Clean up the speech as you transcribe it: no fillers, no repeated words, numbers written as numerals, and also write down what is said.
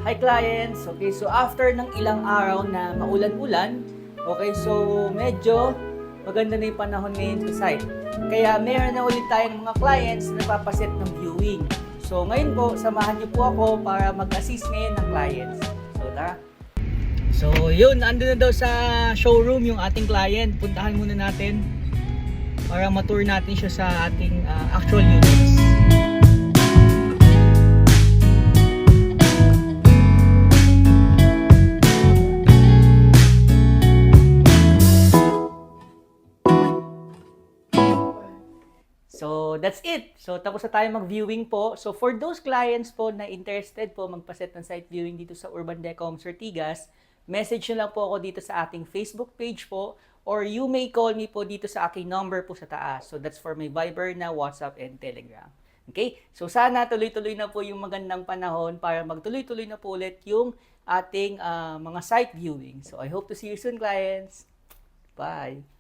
Hi clients! Okay, so after ng ilang araw na maulan-ulan, okay, so medyo maganda na yung panahon ngayon sa site. Kaya meron na ulit tayong mga clients na nagpapaset ng viewing. So ngayon po, samahan niyo po ako para mag-assist ngayon ng clients. So tara! So yun, andun na daw sa showroom yung ating client. Puntahan muna natin para ma-tour natin siya sa ating actual units. So, that's it. So, tapos na tayo mag-viewing po. So, for those clients po na interested po magpaset ng site viewing dito sa Urban Decoms Ortigas, message nyo lang po ako dito sa ating Facebook page po, or you may call me po dito sa aking number po sa taas. So, that's for my Viber na WhatsApp and Telegram. Okay? So, sana tuloy-tuloy na po yung magandang panahon para magtuloy-tuloy na po ulit yung ating mga site viewing. So, I hope to see you soon, clients. Bye!